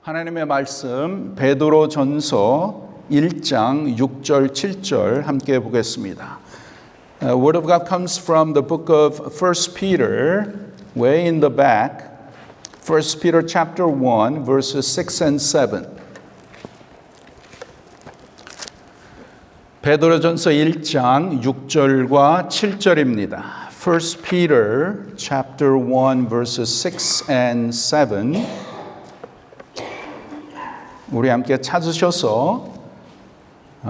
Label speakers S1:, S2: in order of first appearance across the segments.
S1: 하나님의 말씀 베드로전서 1장 6절 7절 함께 보겠습니다. Word of God comes from the book of 1 Peter, way in the back. 1 Peter chapter 1 verses 6 and 7. 베드로전서 1장 6절과 7절입니다. 1 Peter chapter 1 verses 6 and 7. 우리 함께 찾으셔서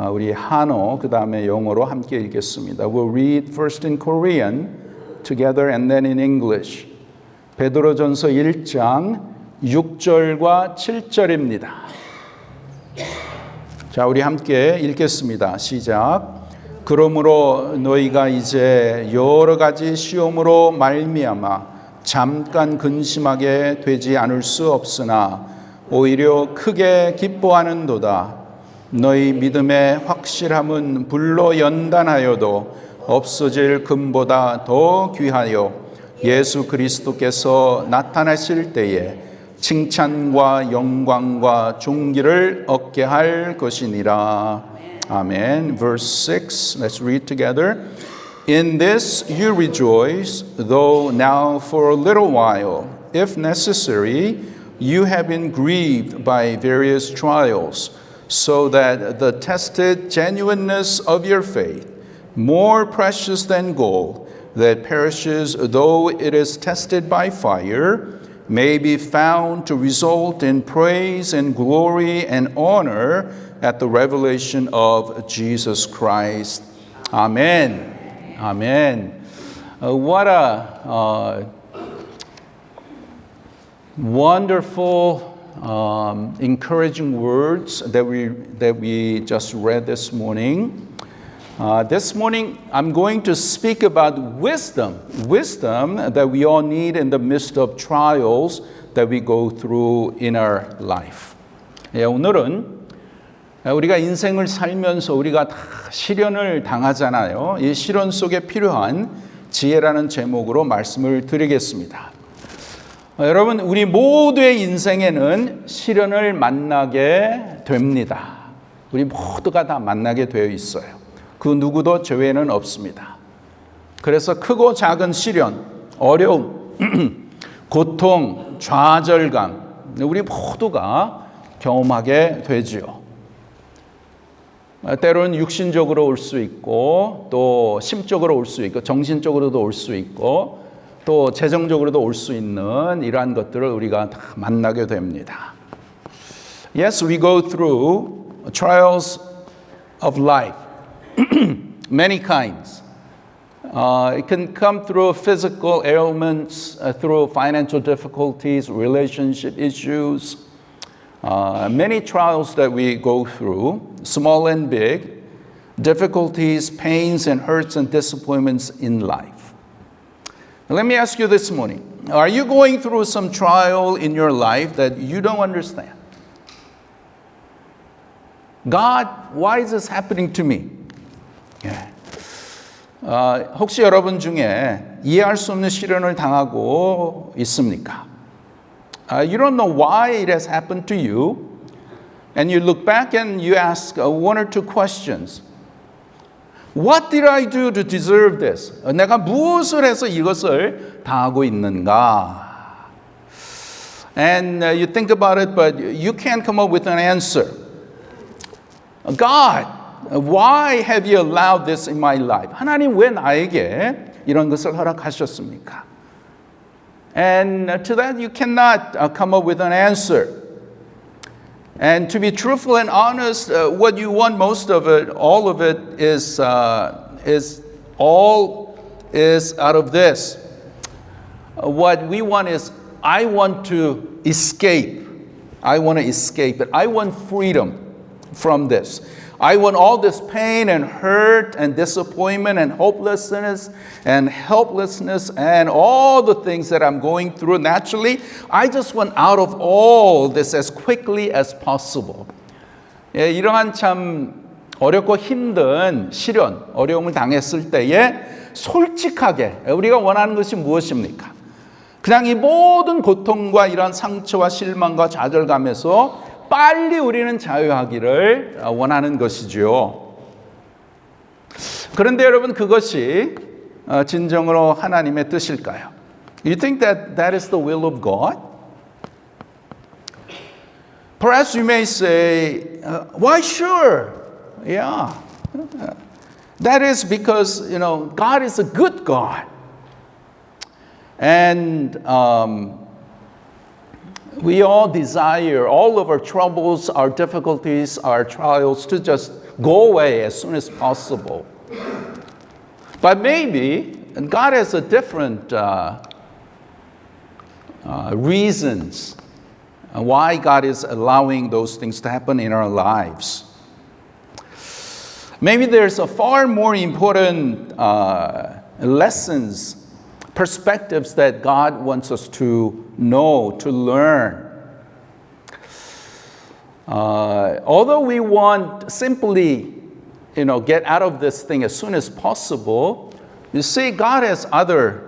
S1: 우리 한어 그 다음에 영어로 함께 읽겠습니다. We'll read first in Korean together and then in English. 베드로전서 1장 6절과 7절입니다. 자, 우리 함께 읽겠습니다. 시작. 그러므로 너희가 이제 여러 가지 시험으로 말미암아 잠깐 근심하게 되지 않을 수 없으나 오히려 크게 기뻐하는도다. 너희 믿음의 확실함은 불로 연단하여도 없어질 금보다 더 귀하여 예수 그리스도께서 나타나실 때에 칭찬과 영광과 존귀를 얻게 할 것이니라. 아멘. Verse 6. Let's read together. In this you rejoice, though now for a little while, if necessary, you have been grieved by various trials, so that the tested genuineness of your faith, more precious than gold, that perishes though it is tested by fire, may be found to result in praise and glory and honor at the revelation of Jesus Christ. Amen. Amen. What a wonderful, encouraging words that we just read this morning. This morning, I'm going to speak about wisdom that we all need in the midst of trials that we go through in our life. 오늘은 우리가 인생을 살면서 우리가 다 시련을 당하잖아요. 이 시련 속에 필요한 지혜라는 제목으로 말씀을 드리겠습니다. 여러분, 우리 모두의 인생에는 시련을 만나게 됩니다. 우리 모두가 다 만나게 되어 있어요. 그 누구도 제외는 없습니다. 그래서 크고 작은 시련, 어려움, 고통, 좌절감, 우리 모두가 경험하게 되지요. 때로는 육신적으로 올 수 있고, 또 심적으로 올 수 있고, 정신적으로도 올 수 있고, 또 재정적으로도 올 수 있는 이러한 것들을 우리가 다 만나게 됩니다. Yes, we go through trials of life, many kinds. It can come through physical ailments, through financial difficulties, relationship issues, many trials that we go through, small and big, difficulties, pains, and hurts and disappointments in life. Let me ask you this morning, are you going through some trial in your life that you don't understand? God, why is this happening to me? 혹시 여러분 중에 이해할 수 없는 시련을 당하고 있습니까? You don't know why it has happened to you, and you look back and you ask one or two questions. What did I do to deserve this? 내가 무엇을 해서 이것을 당하고 있는가? And you think about it, but you can't come up with an answer. God, why have you allowed this in my life? 하나님, 왜 나에게 이런 것을 허락하셨습니까? And to that you cannot come up with an answer. And to be truthful and honest, what you want most of it, all of it is out of this. What we want is, I want to escape. I want to escape it. I want freedom from this. I want all this pain and hurt and disappointment and hopelessness and helplessness and all the things that I'm going through naturally. I just want out of all this as quickly as possible. 이러한 참 어렵고 힘든 시련, 어려움을 당했을 때에 솔직하게 우리가 원하는 것이 무엇입니까? 그냥 이 모든 고통과 이런 상처와 실망과 좌절감에서 빨리 우리는 자유하기를 원하는 것이죠. 그런데 여러분, 그것이 진정으로 하나님의 뜻일까요? You think that that is the will of God? Perhaps you may say, why sure? Yeah. That is because, God is a good God. And we all desire all of our troubles, our difficulties, our trials to just go away as soon as possible. But maybe God has a different reasons why God is allowing those things to happen in our lives. Maybe there's a far more important lessons, perspectives that God wants us to know, to learn. Although we want simply, get out of this thing as soon as possible, you see, God has other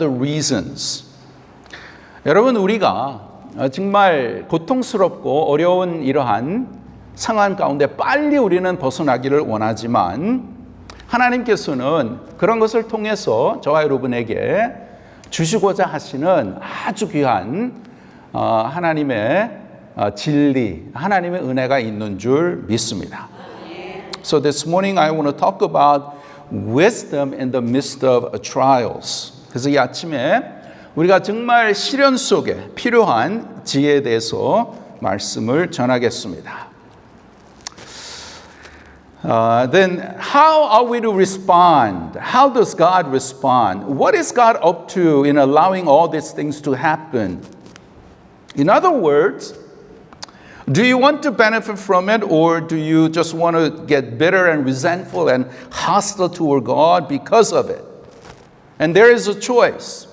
S1: reasons. 여러분, 우리가 정말 고통스럽고 어려운 이러한 상황 가운데 빨리 우리는 벗어나기를 원하지만 하나님께서는 그런 것을 통해서 저와 여러분에게 주시고자 하시는 아주 귀한 하나님의 진리, 하나님의 은혜가 있는 줄 믿습니다. So this morning I want to talk about wisdom in the midst of trials. 그래서 이 아침에 우리가 정말 시련 속에 필요한 지혜에 대해서 말씀을 전하겠습니다. Then how are we to respond? How does God respond? What is God up to in allowing all these things to happen? In other words, do you want to benefit from it, or do you just want to get bitter and resentful and hostile toward God because of it? And there is a choice.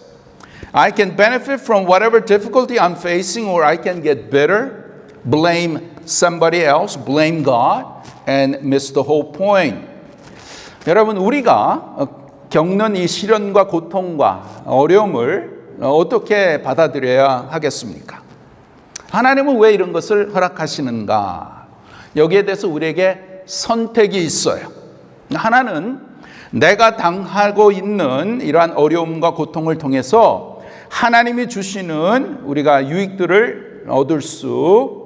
S1: I can benefit from whatever difficulty I'm facing, or I can get bitter, blame somebody else, blame God, and miss the whole point. 여러분, 우리가 겪는 이 시련과 고통과 어려움을 어떻게 받아들여야 하겠습니까? 하나님은 왜 이런 것을 허락하시는가? 여기에 대해서 우리에게 선택이 있어요. 하나는 내가 당하고 있는 이러한 어려움과 고통을 통해서 하나님이 주시는 우리가 유익들을 얻을 수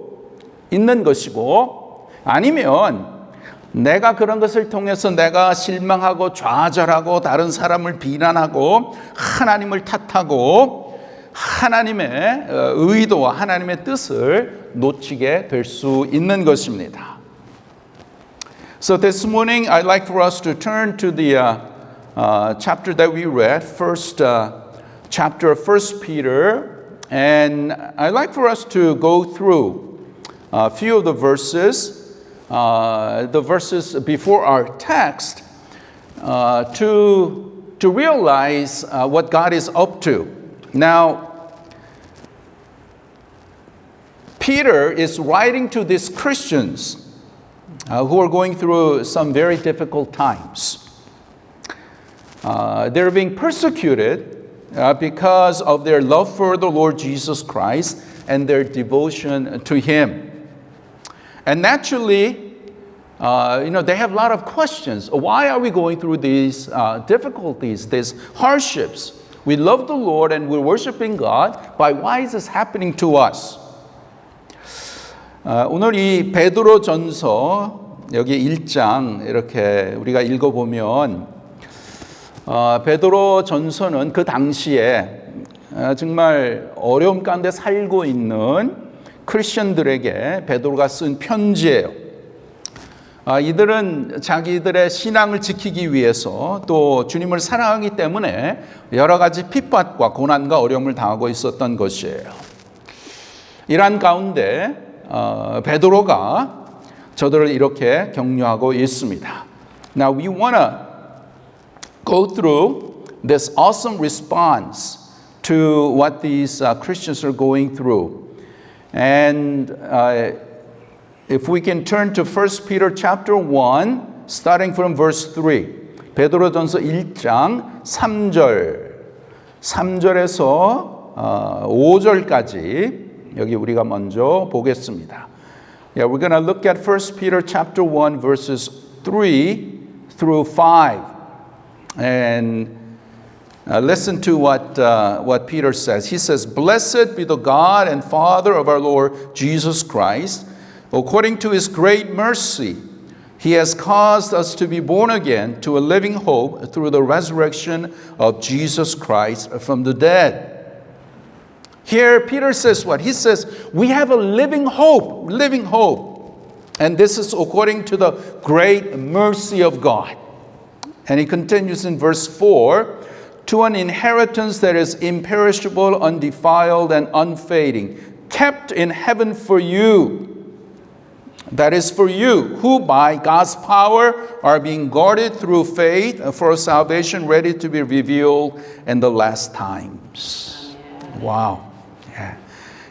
S1: 있는 것이고, 아니면 내가 그런 것을 통해서 내가 실망하고 좌절하고 다른 사람을 비난하고 하나님을 탓하고 하나님의 의도와 하나님의 뜻을 놓치게 될 수 있는 것입니다. So this morning I'd like for us to turn to the chapter that we read, first chapter of 1 Peter, and I'd like for us to go through a few of the verses before our text, to realize what God is up to. Now, Peter is writing to these Christians who are going through some very difficult times. They're being persecuted because of their love for the Lord Jesus Christ and their devotion to Him. And naturally, they have a lot of questions. Why are we going through these difficulties, these hardships? We love the Lord and we're worshiping God, but why is this happening to us? 오늘 이 베드로 전서 여기 1장 이렇게 우리가 읽어보면 베드로 전서는 그 당시에 정말 어려움 가운데 살고 있는 크리스천들에게 베드로가 쓴 편지예요. 이들은 자기들의 신앙을 지키기 위해서 또 주님을 사랑하기 때문에 여러 가지 핍박과 고난과 어려움을 당하고 있었던 것이에요. 이러한 가운데 베드로가 저들을 이렇게 격려하고 있습니다. Now we want to go through this awesome response to what these Christians are going through. And if we can turn to 1 Peter chapter 1, starting from verse 3. 베드로전서 1장 3절에서 5절까지 여기 우리가 먼저 보겠습니다. Yeah, we're going to look at 1 Peter chapter 1 verses 3 through 5. And listen to what Peter says. He says, "Blessed be the God and Father of our Lord Jesus Christ. According to his great mercy, he has caused us to be born again to a living hope through the resurrection of Jesus Christ from the dead." Here, Peter says what? He says, we have a living hope. And this is according to the great mercy of God. And he continues in verse 4, "To an inheritance that is imperishable, undefiled, and unfading, kept in heaven for you. That is for you, who by God's power are being guarded through faith for salvation ready to be revealed in the last times." 와우.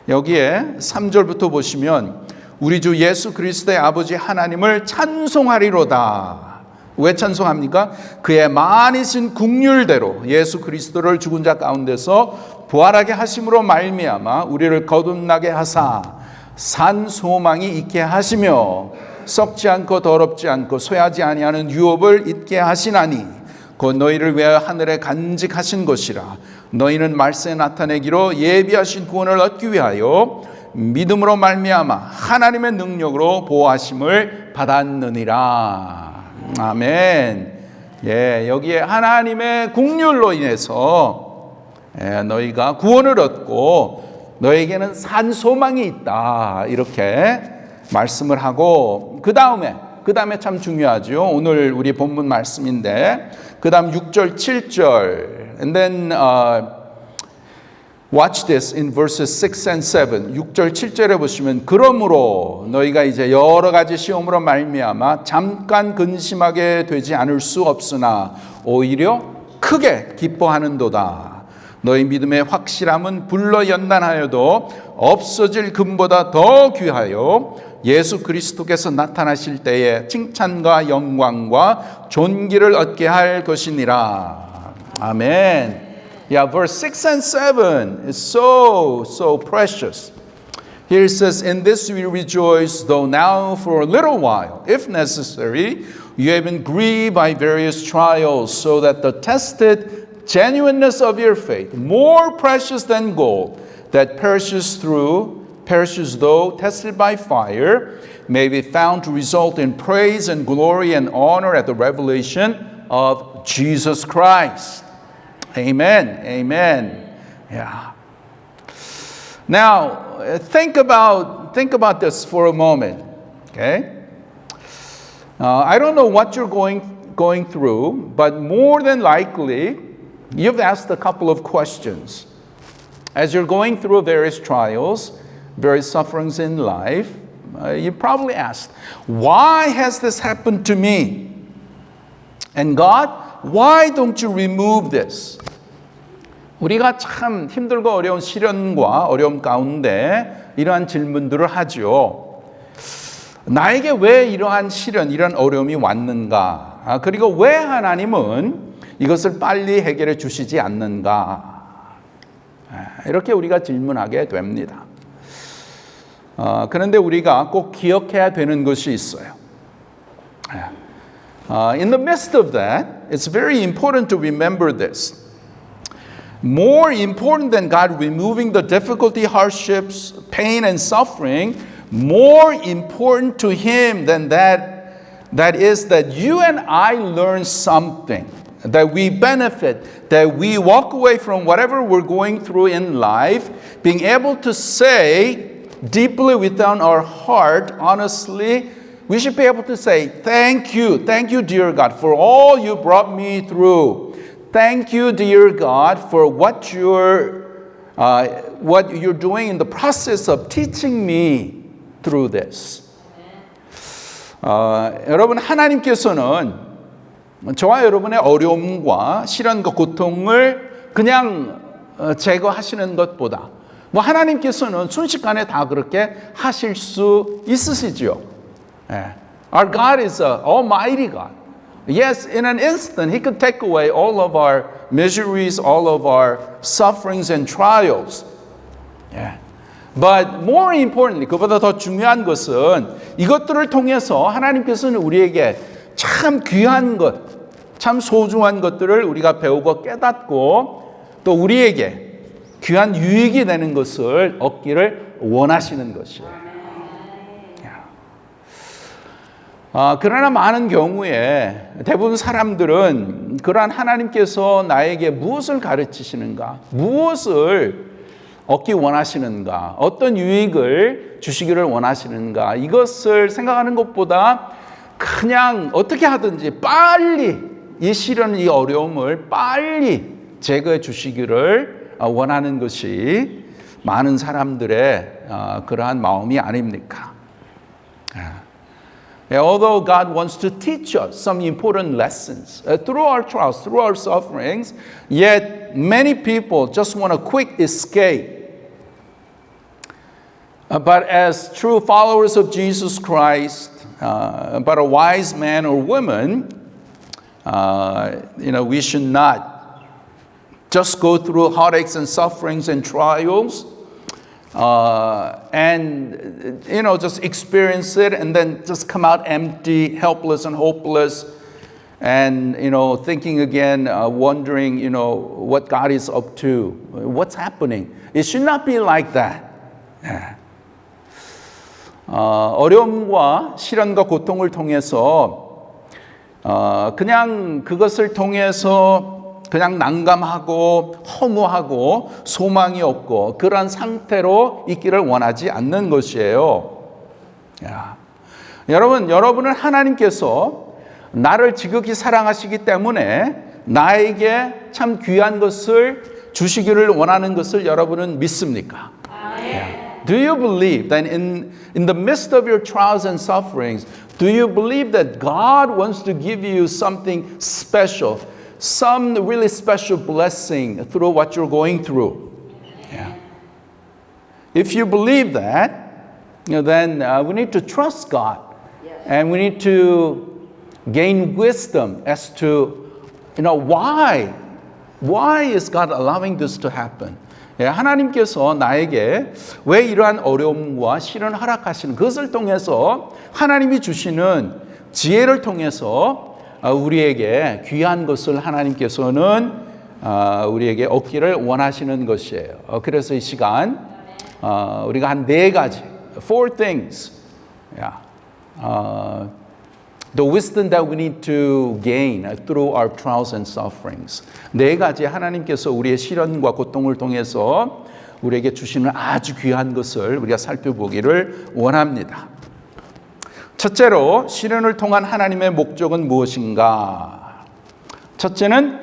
S1: 여기에 3절부터 보시면 우리 주 예수 그리스도의 아버지 하나님을 찬송하리로다. 왜 찬송합니까? 그의 많으신 긍휼대로 예수 그리스도를 죽은 자 가운데서 부활하게 하심으로 말미암아 우리를 거듭나게 하사 산 소망이 있게 하시며 썩지 않고 더럽지 않고 쇠하지 아니하는 유업을 잊게 하시나니 곧 너희를 위하여 하늘에 간직하신 것이라. 너희는 말세에 나타내기로 예비하신 구원을 얻기 위하여 믿음으로 말미암아 하나님의 능력으로 보호하심을 받았느니라. 아멘. 예, 여기에 하나님의 긍휼로 인해서 너희가 구원을 얻고 너에게는 산 소망이 있다. 이렇게 말씀을 하고 그 다음에 참 중요하죠. 오늘 우리 본문 말씀인데 그 다음 6절 7절 and then watch this in verses 6 and 7. 6절 7절에 보시면 그러므로 너희가 이제 여러 가지 시험으로 말미암아 잠깐 근심하게 되지 않을 수 없으나 오히려 크게 기뻐하는도다. 너희 믿음의 확실함은 불러 연단하여도 없어질 금보다 더 귀하여 예수 그리스도께서 나타나실 때에 칭찬과 영광과 존귀를 얻게 할 것이니라. 아멘. Yeah, verse 6 and 7 is so precious. Here it says, "In this we rejoice, though now for a little while, if necessary, you have been grieved by various trials, so that the tested genuineness of your faith, more precious than gold, that perishes though tested by fire, may be found to result in praise and glory and honor at the revelation of Jesus Christ." Amen. Amen. Yeah. Now, think about this for a moment. Okay? I don't know what you're going through, but more than likely, you've asked a couple of questions. As you're going through various trials, various sufferings in life, you probably asked, why has this happened to me? And God, why don't you remove this? 우리가 참 힘들고 어려운 시련과 어려움 가운데 이러한 질문들을 하죠. 나에게 왜 이러한 시련, 이런 어려움이 왔는가? 그리고 왜 하나님은 이것을 빨리 해결해 주시지 않는가? 이렇게 우리가 질문하게 됩니다. 그런데 우리가 꼭 기억해야 되는 것이 있어요. In the midst of that, it's very important to remember this. More important than God removing the difficulty, hardships, pain, and suffering, more important to Him than that is that you and I learn something, that we benefit, that we walk away from whatever we're going through in life, being able to say deeply within our heart, honestly, we should be able to say, thank you, dear God, for all you brought me through. Thank you, dear God, for what you're doing in the process of teaching me through this. 여러분, 하나님께서는 저와 여러분의 어려움과 시련과 고통을 그냥 제거하시는 것보다 하나님께서는 순식간에 다 그렇게 하실 수 있으시죠. Our God is an almighty God. Yes, in an instant, He could take away all of our miseries, all of our sufferings and trials. Yeah. But more importantly, 그보다 더 중요한 것은 이것들을 통해서 하나님께서는 우리에게 참 귀한 것, 참 소중한 것들을 우리가 배우고 깨닫고 또 우리에게 귀한 유익이 되는 것을 얻기를 원하시는 것이에요. 그러나 많은 경우에 대부분 사람들은 그러한 하나님께서 나에게 무엇을 가르치시는가, 무엇을 얻기 원하시는가, 어떤 유익을 주시기를 원하시는가, 이것을 생각하는 것보다 그냥 어떻게 하든지 빨리 이 시련, 이 어려움을 빨리 제거해 주시기를 원하는 것이 많은 사람들의 그러한 마음이 아닙니까? Although God wants to teach us some important lessons through our trials, through our sufferings, yet many people just want a quick escape. But as true followers of Jesus Christ, but a wise man or woman, we should not just go through heartaches and sufferings and trials, and just experience it and then just come out empty, helpless and hopeless, and thinking again, wondering what God is up to, what's happening. It should not be like that. 어려움과 시련과 고통을 통해서 그냥 그것을 통해서 그냥 난감하고 허무하고 소망이 없고 그러한 상태로 있기를 원하지 않는 것이에요. 여러분은 하나님께서 나를 지극히 사랑하시기 때문에 나에게 참 귀한 것을 주시기를 원하는 것을 여러분은 믿습니까? Do you believe that in the midst of your trials and sufferings, do you believe that God wants to give you something special? Some really special blessing through what you're going through. If you believe that, then we need to trust God, and we need to gain wisdom as to, why is God allowing this to happen? 하나님께서 나에게 왜 이러한 어려움과 시련을 허락하시는 그것을 통해서 하나님이 주시는 지혜를 통해서 우리에게 귀한 것을 하나님께서는 우리에게 얻기를 원하시는 것이에요. 그래서 이 시간 우리가 한 네 가지, four things, the wisdom that we need to gain through our trials and sufferings. 네 가지 하나님께서 우리의 시련과 고통을 통해서 우리에게 주시는 아주 귀한 것을 우리가 살펴보기를 원합니다. 첫째로 시련을 통한 하나님의 목적은 무엇인가? 첫째는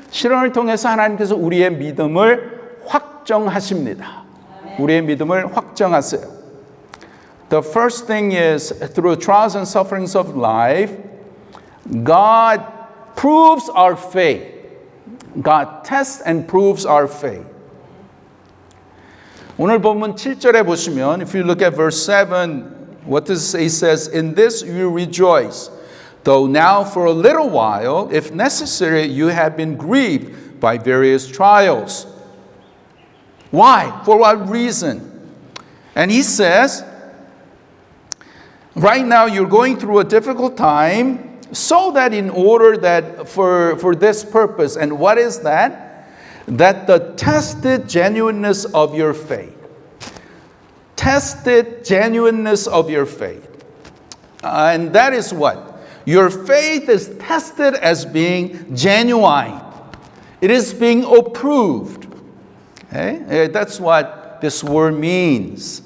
S1: 시련을 통해서 하나님께서 우리의 믿음을 확정하십니다. 우리의 믿음을 확정하세요. The first thing is through trials and sufferings of life, God proves our faith. God tests and proves our faith. 오늘 본문 7절에 보시면 if you look at verse 7, what does it say? It says, "In this you rejoice, though now for a little while, if necessary, you have been grieved by various trials." Why? For what reason? And he says, right now you're going through a difficult time, so that in order that for this purpose, and what is that? That the tested genuineness of your faith. Tested genuineness of your faith. And that is what? Your faith is tested as being genuine. It is being approved. Okay? That's what this word means.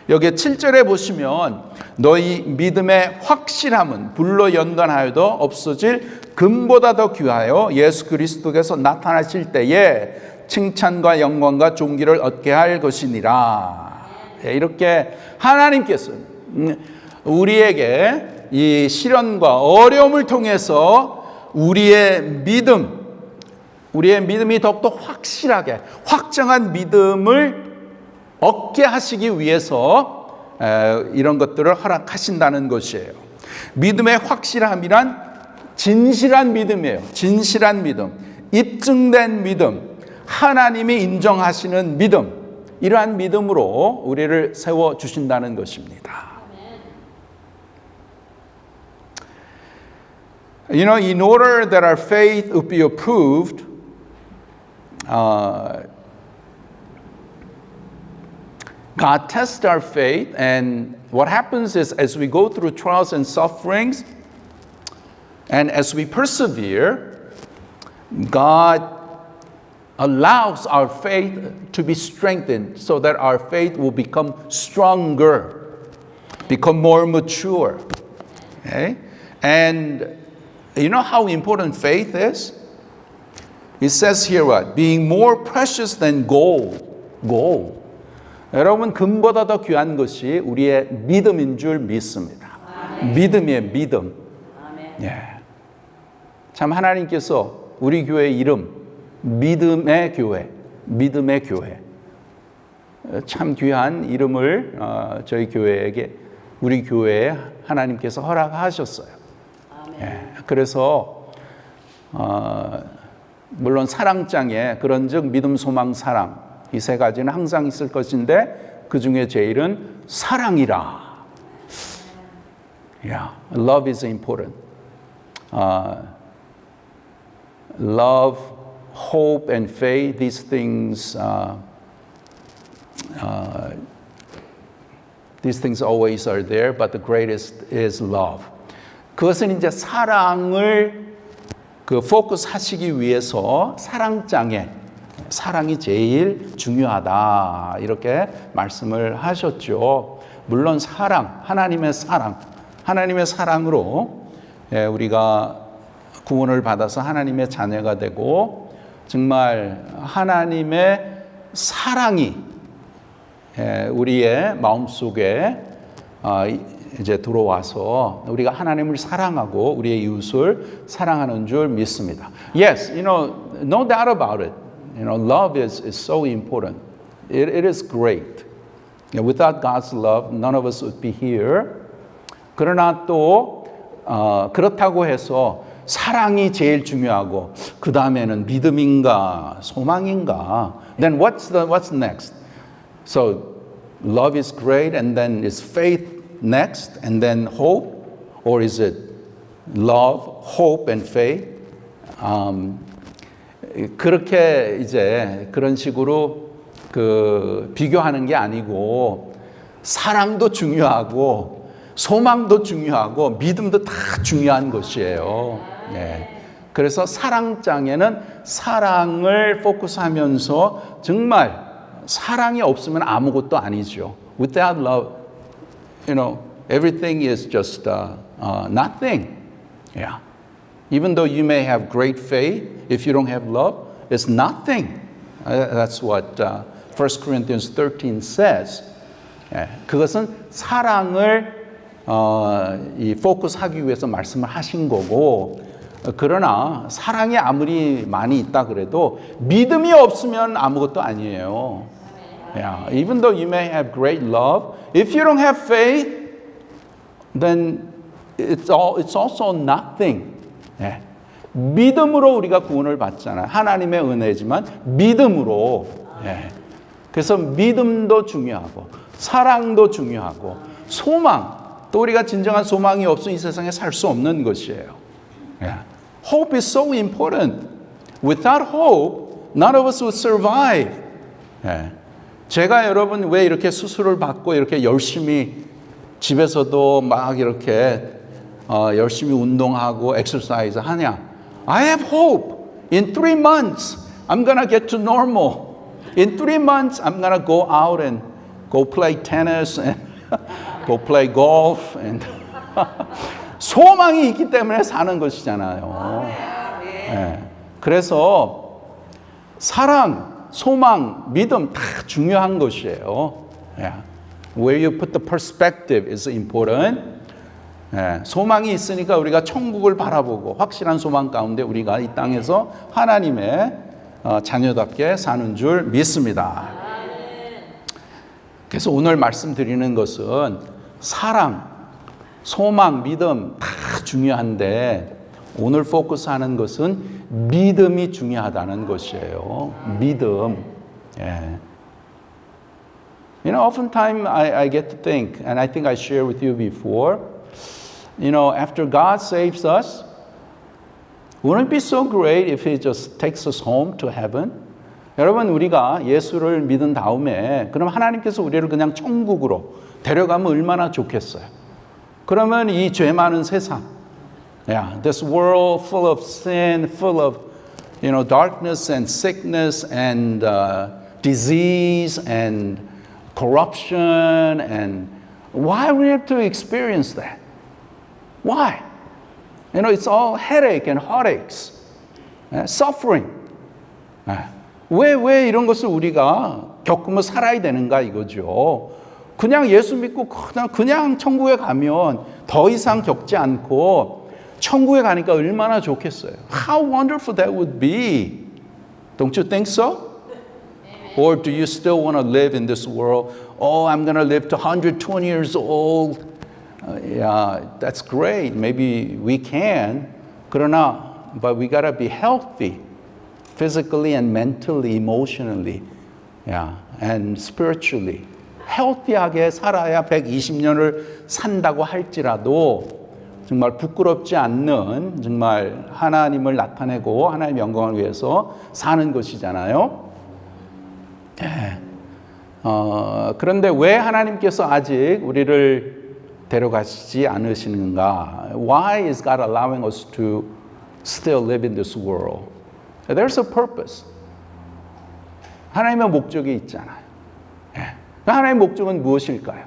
S1: 여기 7절에 보시면 너희 믿음의 확실함은 불로 연단하여도 없어질 금보다 더 귀하여 예수 그리스도께서 나타나실 때에 칭찬과 영광과 존귀를 얻게 할 것이니라. 이렇게 하나님께서 우리에게 이 시련과 어려움을 통해서 우리의 믿음이 더욱더 확실하게 확정한 믿음을 얻게 하시기 위해서 이런 것들을 허락하신다는 것이에요. 믿음의 확실함이란 진실한 믿음이에요. 진실한 믿음, 입증된 믿음, 하나님이 인정하시는 믿음, 이러한 믿음으로 우리를 세워주신다는 것입니다. You know, in order that our faith would be approved, God tests our faith, and what happens is as we go through trials and sufferings, and as we persevere, God allows our faith to be strengthened so that our faith will become stronger, become more mature. Okay? And you know how important faith is? It says here what? Being more precious than gold. Gold. 여러분, 금보다 더 귀한 것이 우리의 믿음인 줄 믿습니다. 믿음이에요, 믿음. 예. 참 하나님께서 우리 교회 이름 믿음의 교회, 믿음의 교회, 참 귀한 이름을 저희 교회에게, 우리 교회에 하나님께서 허락하셨어요. 예. 그래서 물론 사랑장에 그런즉 믿음, 소망, 사랑, 이 세 가지는 항상 있을 것인데 그 중에 제일은 사랑이라. Yeah, love is important. Love, hope, and faith, these things always are there, but the greatest is love. 그것은 이제 사랑을 포커스 하시기 위해서 사랑장에 사랑이 제일 중요하다, 이렇게 말씀을 하셨죠. 물론 사랑, 하나님의 사랑으로 우리가 구원을 받아서 하나님의 자녀가 되고, 정말 하나님의 사랑이 우리의 마음속에 이제 들어와서 우리가 하나님을 사랑하고 우리의 이웃을 사랑하는 줄 믿습니다. Yes, you know, no doubt about it. You know, love is so important. It is great. Without God's love, none of us would be here. 그러나 또 그렇다고 해서 사랑이 제일 중요하고 그 다음에는 믿음인가 소망인가? Then what's next? So love is great, and then is faith next, and then hope, or is it love, hope, and faith? 그렇게 이제 그런 식으로 비교하는 게 아니고 사랑도 중요하고 소망도 중요하고 믿음도 다 중요한 것이에요. 네. 그래서 사랑장에는 사랑을 포커스하면서 정말 사랑이 없으면 아무것도 아니죠. Without love, you know, everything is just nothing. Yeah. Even though you may have great faith, if you don't have love, it's nothing. That's what 1 Corinthians 13 says. 예, 그것은 사랑을 이 포커스하기 위해서 말씀을 하신 거고, 그러나 사랑이 아무리 많이 있다 그래도 믿음이 없으면 아무것도 아니에요. Yeah, even though you may have great love, if you don't have faith, then it's also nothing. 예. 믿음으로 우리가 구원을 받잖아요. 하나님의 은혜지만 믿음으로. 예. 그래서 믿음도 중요하고 사랑도 중요하고 소망, 또 우리가 진정한 소망이 없으면 이 세상에 살 수 없는 것이에요. 예. Hope is so important. Without hope, none of us would survive. 예. 제가 여러분 왜 이렇게 수술을 받고 이렇게 열심히 집에서도 막 이렇게 열심히 운동하고 엑서사이즈 하냐? I have hope. In 3 months, I'm gonna get to normal. In 3 months, I'm gonna go out and go play tennis and go play golf. And 소망이 있기 때문에 사는 것이잖아요. 네. 그래서 사랑, 소망, 믿음 다 중요한 것이에요. Yeah. Where you put the perspective is important. 예, 소망이 있으니까 우리가 천국을 바라보고 확실한 소망 가운데 우리가 이 땅에서 하나님의 자녀답게 사는 줄 믿습니다. 그래서 오늘 말씀드리는 것은 사랑, 소망, 믿음 다 중요한데 오늘 포커스하는 것은 믿음이 중요하다는 것이에요. 믿음. 예. You know, oftentimes I get to think, and I think I shared with you before, you know, after God saves us, wouldn't it be so great if He just takes us home to heaven? 여러분, 우리가 예수를 믿은 다음에 그럼 하나님께서 우리를 그냥 천국으로 데려가면 얼마나 좋겠어요. 그러면 이 죄 많은 세상, yeah, this world full of sin, full of, you know, darkness and sickness and disease and corruption, and why we have to experience that? Why? You know, it's all headache and heartaches, suffering. 왜 이런 것을 우리가 겪으며 살아야 되는가 이거죠. 그냥 예수 믿고 그냥 천국에 가면 더 이상 겪지 않고 천국에 가니까 얼마나 좋겠어요. How wonderful that would be. Don't you think so? Or do you still want to live in this world? Oh, I'm going to live to 120 years old. Yeah, that's great. Maybe we can. 그러나, but we got to be healthy. Physically and mentally, emotionally, yeah, and spiritually. healthy하게 살아야 120년을 산다고 할지라도 정말 부끄럽지 않는 정말 하나님을 나타내고 하나님의 영광을 위해서 사는 것이잖아요. 예. 그런데 왜 하나님께서 아직 우리를 데려가시지 않으시는가? Why is God allowing us to still live in this world? There's a purpose. 하나님의 목적이 있잖아요. 예. 하나님의 목적은 무엇일까요?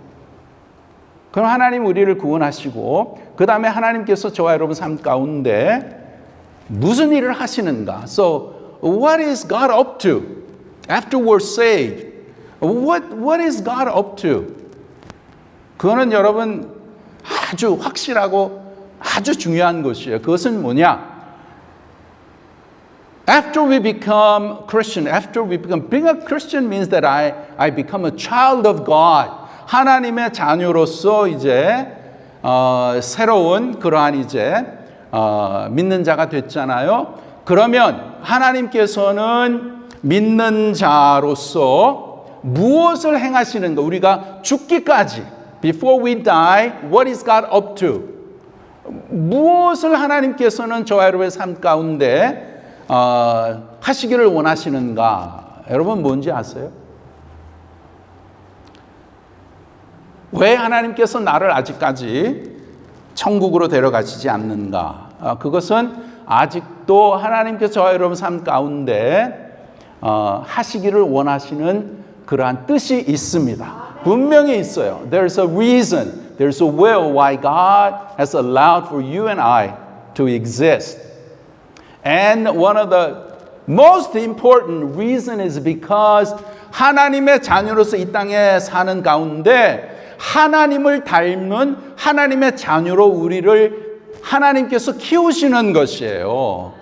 S1: 그럼 하나님 우리를 구원하시고 그 다음에 하나님께서 저와 여러분 삶 가운데 무슨 일을 하시는가? So, what is God up to after we're saved? What is God up to? 그거는 여러분 아주 확실하고 아주 중요한 것이에요. 그것은 뭐냐? After we become Christian, being a Christian means that I become a child of God. 하나님의 자녀로서 이제 새로운 그러한 이제 믿는 자가 됐잖아요. 그러면 하나님께서는 믿는 자로서 무엇을 행하시는가? 우리가 죽기까지, before we die, what is God up to? 무엇을 하나님께서는 저와 여러분의 삶 가운데 하시기를 원하시는가? 여러분 뭔지 아세요? 왜 하나님께서 나를 아직까지 천국으로 데려가시지 않는가? 그것은 아직도 하나님께서 저와 여러분 삶 가운데 하시기를 원하시는 그러한 뜻이 있습니다. 분명히 있어요. There's a reason, there's a will why God has allowed for you and I to exist. And one of the most important reason is because 하나님의 자녀로서 이 땅에 사는 가운데 하나님을 닮는 하나님의 자녀로 우리를 하나님께서 키우시는 것이에요.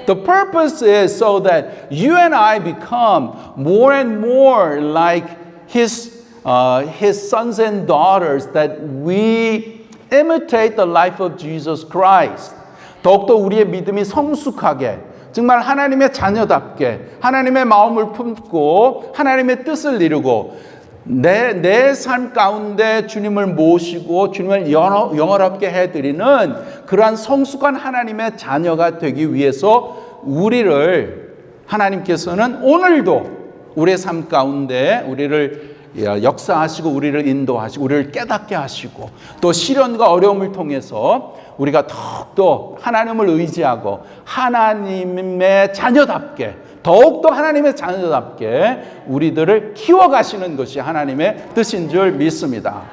S1: The purpose is so that you and I become more and more like His sons and daughters, that we imitate the life of Jesus Christ. 더욱더 우리의 믿음이 성숙하게 정말 하나님의 자녀답게 하나님의 마음을 품고 하나님의 뜻을 이루고 내 삶 가운데 주님을 모시고 주님을 영원롭게 해드리는 그러한 성숙한 하나님의 자녀가 되기 위해서 우리를 하나님께서는 오늘도 우리의 삶 가운데 우리를 역사하시고 우리를 인도하시고 우리를 깨닫게 하시고 또 시련과 어려움을 통해서 우리가 더욱더 하나님을 의지하고 하나님의 자녀답게 더욱더 하나님의 자녀답게 우리들을 키워가시는 것이 하나님의 뜻인 줄 믿습니다.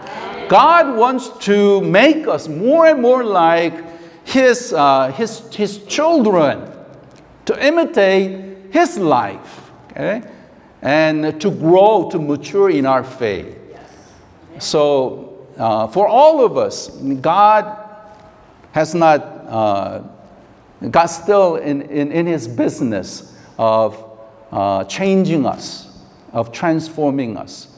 S1: God wants to make us more and more like His children, to imitate His life, okay? And to grow, to mature in our faith. So, for all of us, God has not, God's still in His business of changing us, of transforming us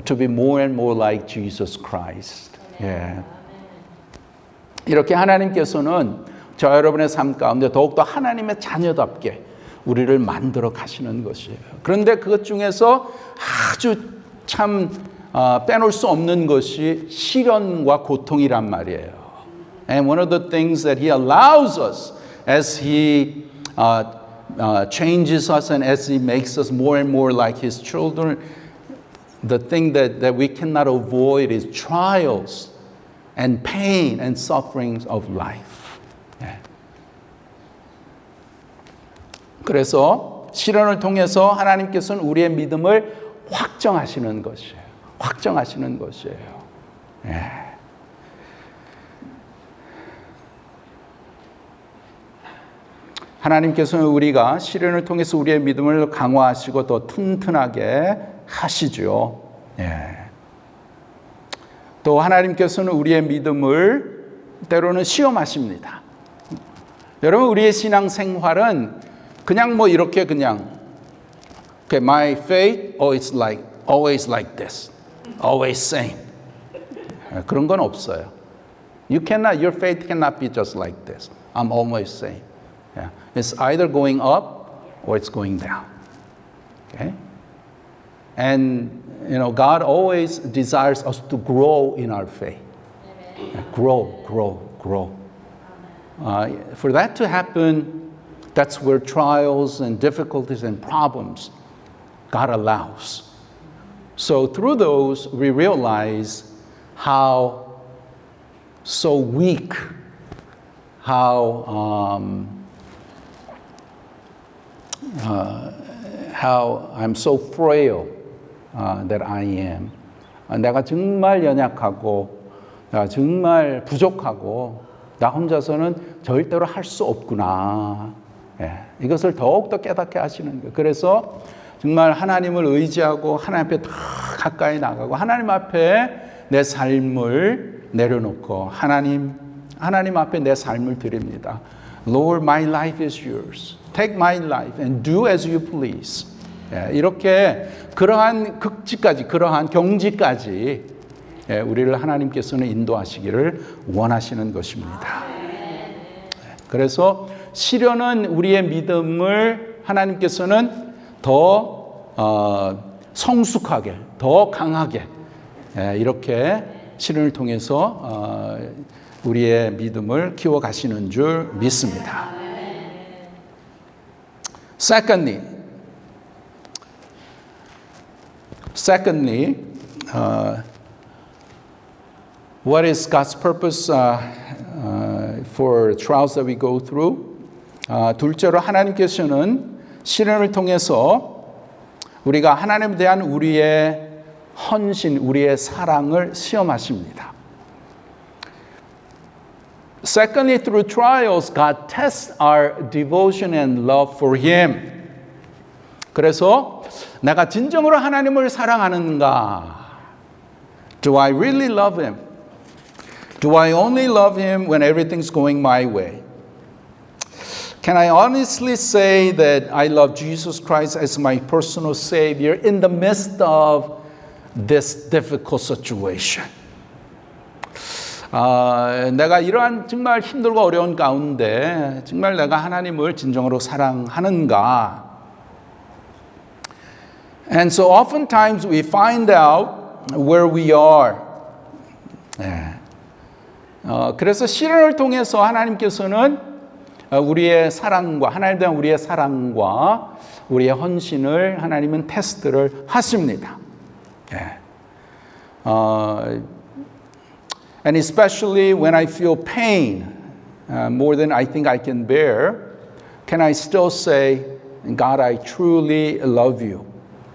S1: to be more and more like Jesus Christ. Yeah. 이렇게 하나님께서는 저 여러분의 삶 가운데 더욱더 하나님의 자녀답게 우리를 만들어 가시는 것이에요. 그런데 그것 중에서 아주 참 빼놓을 수 없는 것이 시련과 고통이란 말이에요. And one of the things that He allows us as He changes us and as He makes us more and more like His children, the thing that we cannot avoid is trials and pain and sufferings of life. 예. 그래서 시련을 통해서 하나님께서는 우리의 믿음을 확정하시는 것이에요. 확정하시는 것이에요. 예. 하나님께서는 우리가 시련을 통해서 우리의 믿음을 강화하시고 더 튼튼하게 하시죠. 예. 또 하나님께서는 우리의 믿음을 때로는 시험하십니다. 여러분, 우리의 신앙 생활은 그냥 뭐 이렇게 그냥 okay, my faith, it's like always like this, always same. 그런 건 없어요. Your faith cannot be just like this. I'm always same. Yeah. It's either going up or it's going down. Okay? And God always desires us to grow in our faith. Grow. For that to happen, that's where trials and difficulties and problems God allows. So through those, we realize how so weak, how I'm so frail that I am. 내가 정말 연약하고, 내가 정말 부족하고, 나 혼자서는 절대로 할 수 없구나. 예, 이것을 더욱더 깨닫게 하시는 거예요. 그래서 정말 하나님을 의지하고 하나님 앞에 더 가까이 나가고 하나님 앞에 내 삶을 내려놓고 하나님 앞에 내 삶을 드립니다. Lord, my life is yours. Take my life and do as you please. 예, 이렇게 그러한 극지까지, 그러한 경지까지 우리를 하나님께서는 인도하시기를 원하시는 것입니다. 그래서 시련은 우리의 믿음을 하나님께서는 더 성숙하게, 더 강하게 이렇게 시련을 통해서 우리의 믿음을 키워가시는 줄 믿습니다. Secondly, what is God's purpose for trials that we go through? 둘째로 하나님께서는 시련을 통해서 우리가 하나님에 대한 우리의 헌신, 우리의 사랑을 시험하십니다. Secondly, through trials, God tests our devotion and love for Him. 그래서 내가 진정으로 하나님을 사랑하는가? Do I really love Him? Do I only love Him when everything's going my way? Can I honestly say that I love Jesus Christ as my personal Savior in the midst of this difficult situation? 내가 이러한 정말 힘들고 어려운 가운데 정말 내가 하나님을 진정으로 사랑하는가? And so oftentimes we find out where we are. 그래서 시련을 통해서 하나님께서는 우리의 사랑과 하나님에 대한 우리의 사랑과 우리의 헌신을 하나님은 테스트를 하십니다. And especially when I feel pain more than I think I can bear, can I still say, God, I truly love you?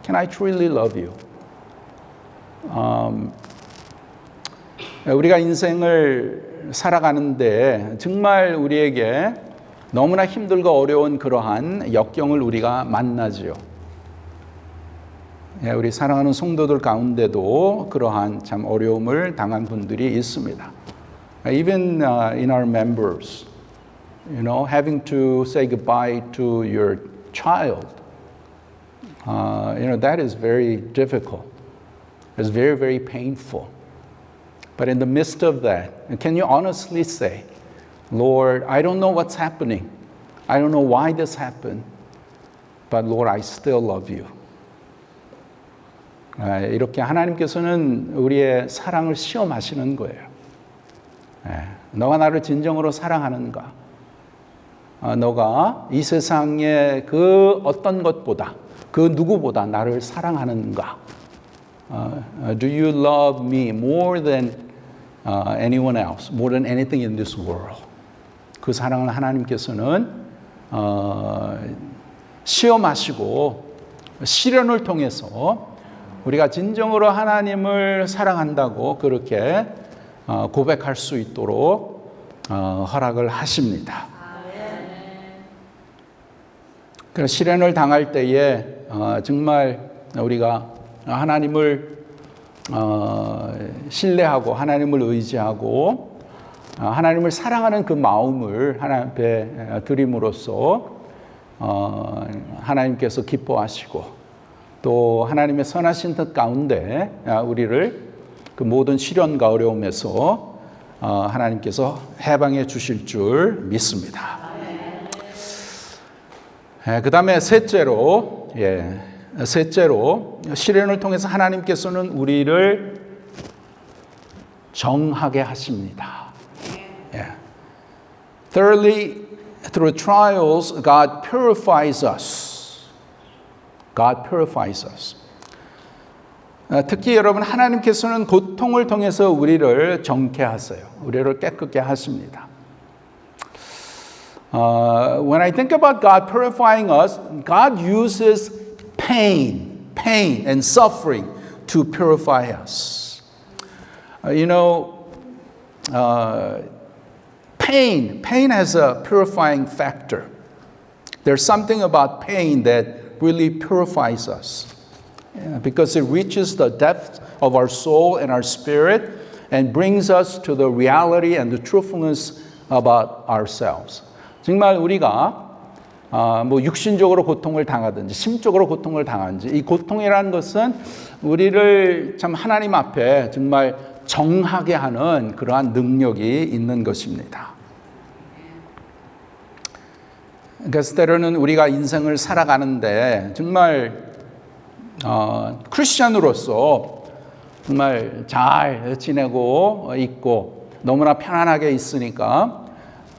S1: Can I truly love you? 우리가 인생을 살아가는데 정말 우리에게 너무나 힘들고 어려운 그러한 역경을 우리가 만나지요. 우리 사랑하는 성도들 가운데도 그러한 참 어려움을 당한 분들이 있습니다. Even in our members, having to say goodbye to your child, that is very difficult. It's very, very painful. But in the midst of that, can you honestly say Lord, I don't know what's happening. I don't know why this happened. But Lord, I still love you. 이렇게 하나님께서는 우리의 사랑을 시험하시는 거예요. 너가 나를 진정으로 사랑하는가? 너가 이 세상의 그 어떤 것보다, 그 누구보다 나를 사랑하는가? Do you love me more than anyone else, more than anything in this world? 그 사랑을 하나님께서는 시험하시고 시련을 통해서 우리가 진정으로 하나님을 사랑한다고 그렇게 고백할 수 있도록 허락을 하십니다. 그래서 시련을 당할 때에 정말 우리가 하나님을 신뢰하고 하나님을 의지하고 하나님을 사랑하는 그 마음을 하나님 앞에 드림으로써 하나님께서 기뻐하시고 또 하나님의 선하신 뜻 가운데 우리를 그 모든 시련과 어려움에서 하나님께서 해방해 주실 줄 믿습니다. 그 다음에 셋째로 시련을 통해서 하나님께서는 우리를 정하게 하십니다. Thirdly, through trials, God purifies us. God purifies us. 특히 여러분 하나님께서는 고통을 통해서 우리를 정케하세요. 우리를 깨끗게 하십니다. When I think about God purifying us, God uses pain and suffering to purify us. Pain has a purifying factor. There's something about pain that really purifies us because it reaches the depth of our soul and our spirit and brings us to the reality and the truthfulness about ourselves. 정말 우리가 육신적으로 고통을 당하든지 심적으로 고통을 당하든지 이 고통이라는 것은 우리를 참 하나님 앞에 정말 정하게 하는 그러한 능력이 있는 것입니다. 그래서 때로는 우리가 인생을 살아가는데 정말 크리스찬으로서 정말 잘 지내고 있고 너무나 편안하게 있으니까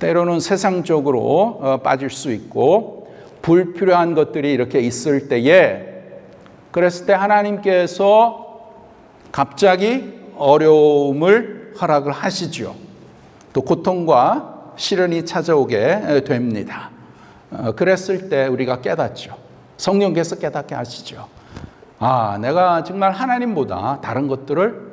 S1: 때로는 세상적으로 빠질 수 있고 불필요한 것들이 이렇게 있을 때에 그랬을 때 하나님께서 갑자기 어려움을 허락을 하시죠. 또 고통과 시련이 찾아오게 됩니다. 그랬을 때 우리가 깨닫죠. 성령께서 깨닫게 하시죠. 내가 정말 하나님보다 다른 것들을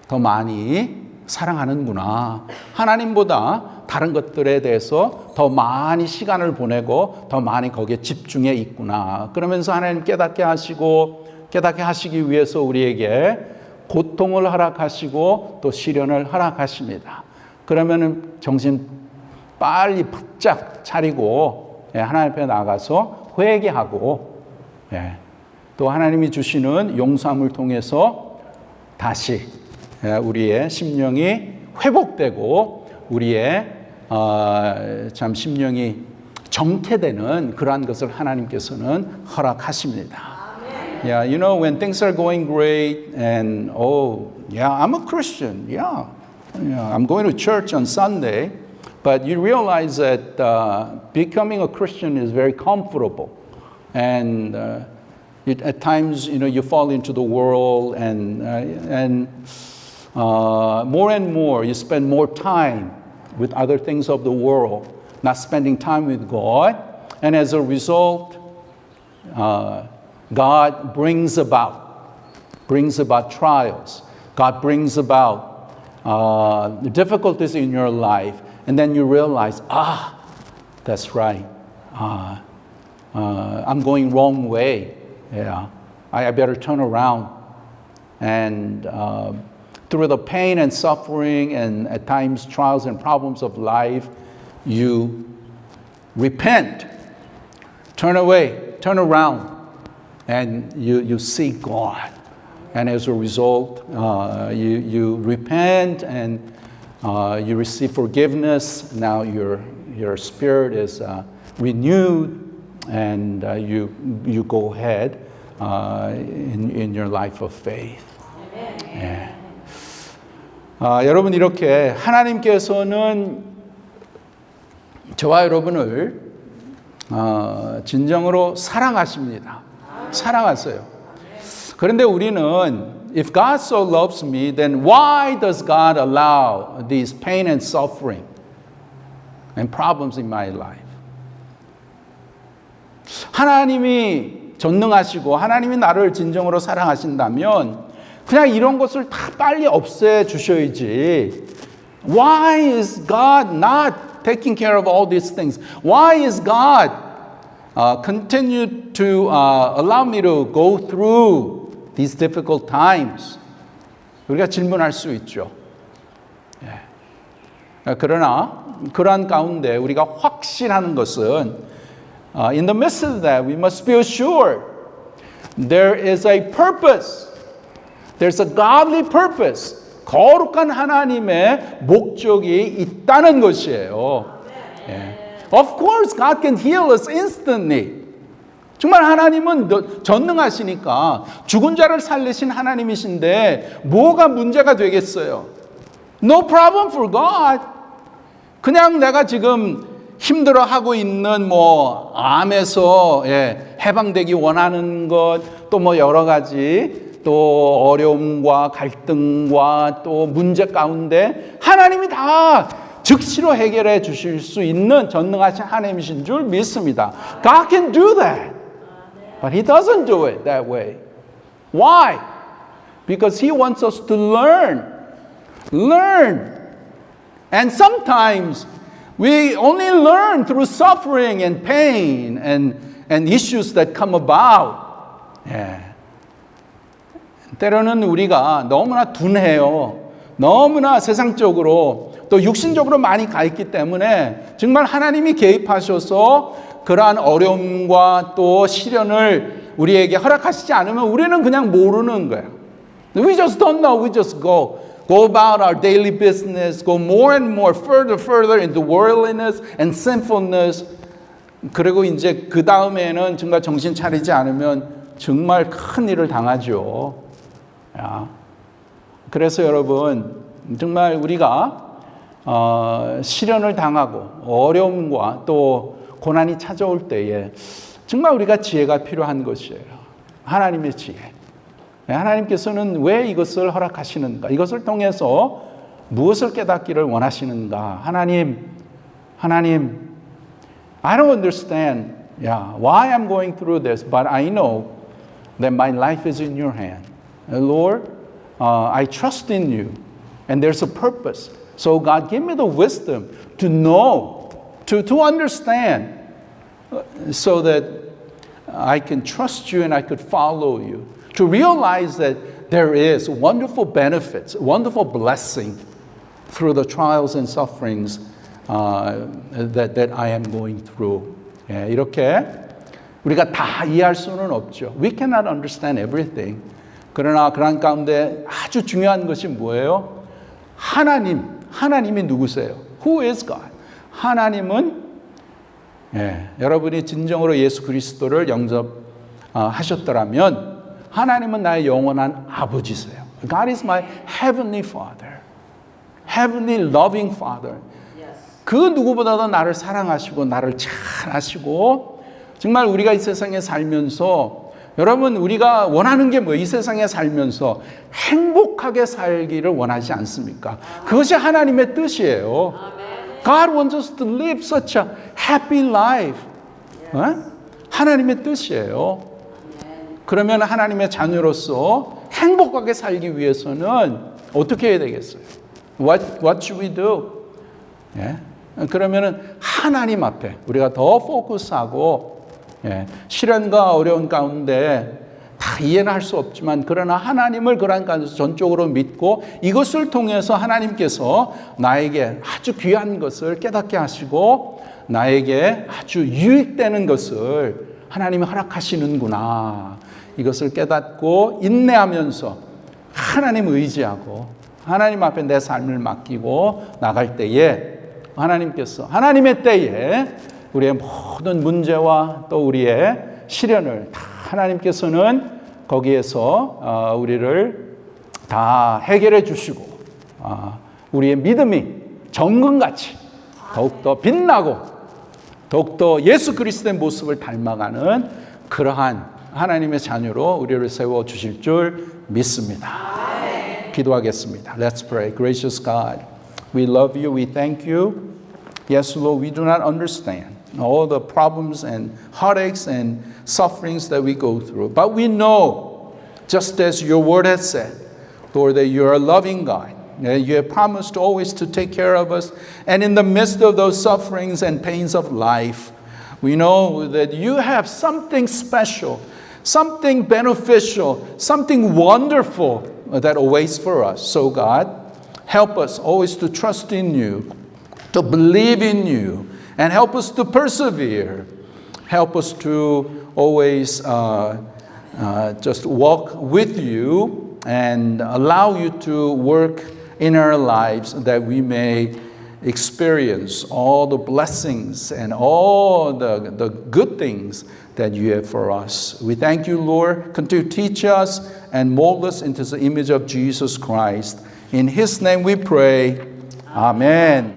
S1: 더 많이 사랑하는구나. 하나님보다 다른 것들에 대해서 더 많이 시간을 보내고 더 많이 거기에 집중해 있구나. 그러면서 하나님 깨닫게 하시기 위해서 우리에게 고통을 허락하시고 또 시련을 허락하십니다. 그러면은 정신 빨리 바짝 차리고 하나님 앞에 나가서 회개하고 또 하나님이 주시는 용서함을 통해서 다시 우리의 심령이 회복되고 우리의 참 심령이 정케되는 그러한 것을 하나님께서는 허락하십니다. Yeah, when things are going great and I'm a Christian. Yeah, I'm going to church on Sunday. But you realize that becoming a Christian is very comfortable, and at times, you fall into the world, and more and more you spend more time with other things of the world, not spending time with God, and as a result, God brings about trials. God brings about difficulties in your life. And then you realize, that's right. I'm going wrong way. Yeah, I better turn around. And through the pain and suffering and at times trials and problems of life, you repent, turn away, turn around, and you seek God. And as a result, you repent and You receive forgiveness. Now your spirit is renewed, and you go ahead in your life of faith. 예. 여러분 이렇게 하나님께서는 저와 여러분을 진정으로 사랑하십니다. 사랑하세요. 그런데 우리는 If God so loves me, then why does God allow these pain and suffering and problems in my life? 하나님이 전능하시고 하나님이 나를 진정으로 사랑하신다면 그냥 이런 것을 다 빨리 없애 주셔야지. Why is God not taking care of all these things? Why is God continue to allow me to go through these difficult times? 우리가 질문할 수 있죠. 예. 그러나 그러한 가운데 우리가 확신하는 것은 in the midst of that we must be assured there is a purpose. There's a godly purpose. 거룩한 하나님의 목적이 있다는 것이에요. 예. Of course God can heal us instantly. 정말 하나님은 전능하시니까 죽은 자를 살리신 하나님이신데 뭐가 문제가 되겠어요? No problem for God. 그냥 내가 지금 힘들어하고 있는 뭐 암에서 해방되기 원하는 것, 또 뭐 여러 가지 또 어려움과 갈등과 또 문제 가운데 하나님이 다 즉시로 해결해 주실 수 있는 전능하신 하나님이신 줄 믿습니다. God can do that. But He doesn't do it that way. Why? Because He wants us to learn. Learn. And sometimes we only learn through suffering and pain and issues that come about. 예. 때로는 우리가 너무나 둔해요. 너무나 세상적으로 또 육신적으로 많이 가 있기 때문에 정말 하나님이 개입하셔서 그러한 어려움과 또 시련을 우리에게 허락하시지 않으면 우리는 그냥 모르는 거예요. We just don't know. We just go about our daily business, go more and more further into worldliness and sinfulness. 그리고 이제 그 다음에는 정말 정신 차리지 않으면 정말 큰 일을 당하죠. 그래서 여러분 정말 우리가 시련을 당하고 어려움과 또 고난이 찾아올 때에 정말 우리가 지혜가 필요한 것이에요. 하나님의 지혜. 하나님께서는 왜 이것을 허락하시는가? 이것을 통해서 무엇을 깨닫기를 원하시는가? 하나님, I don't understand why I'm going through this, but I know that my life is in your hand. Lord, I trust in you, and there's a purpose. So God, give me the wisdom to know, to understand, so that I can trust you and I could follow you. To realize that there is wonderful benefits, wonderful blessing through the trials and sufferings that I am going through. 예, 이렇게 우리가 다 이해할 수는 없죠. We cannot understand everything. 그러나 그런 가운데 아주 중요한 것이 뭐예요? 하나님이 누구세요? Who is God? 하나님은 여러분이 진정으로 예수 그리스도를 영접하셨더라면 하나님은 나의 영원한 아버지세요. God is my heavenly Father. Heavenly loving Father. 그 누구보다도 나를 사랑하시고 나를 잘 아시고 정말 우리가 이 세상에 살면서 여러분 우리가 원하는 게 뭐예요? 이 세상에 살면서 행복하게 살기를 원하지 않습니까? 그것이 하나님의 뜻이에요. God wants us to live such a happy life. 하나님의 뜻이에요. 그러면 하나님의 자녀로서 행복하게 살기 위해서는 어떻게 해야 되겠어요? What should we do? 그러면은 하나님 앞에 우리가 더 포커스하고 시련과 어려운 가운데 다 이해는 할 수 없지만 그러나 하나님을 그런 가운데서 전적으로 믿고 이것을 통해서 하나님께서 나에게 아주 귀한 것을 깨닫게 하시고 나에게 아주 유익되는 것을 하나님이 허락하시는구나. 이것을 깨닫고 인내하면서 하나님 의지하고 하나님 앞에 내 삶을 맡기고 나갈 때에 하나님께서 하나님의 때에 우리의 모든 문제와 또 우리의 시련을 다 하나님께서는 거기에서 우리를 다 해결해 주시고 우리의 믿음이 정금같이 더욱더 빛나고 더욱더 예수 그리스도의 모습을 닮아가는 그러한 하나님의 자녀로 우리를 세워주실 줄 믿습니다. 기도하겠습니다. Let's pray. Gracious God, we love you, we thank you. Yes, Lord, we do not understand all the problems and heartaches and sufferings that we go through. But we know, just as your word has said, Lord, that you are a loving God. And you have promised always to take care of us. And in the midst of those sufferings and pains of life, we know that you have something special, something beneficial, something wonderful that awaits for us. So God, help us always to trust in you, to believe in you, and help us to persevere. Help us to always just walk with you and allow you to work in our lives that we may experience all the blessings and all the good things that you have for us. We thank you, Lord. Continue to teach us and mold us into the image of Jesus Christ. In his name we pray. Amen.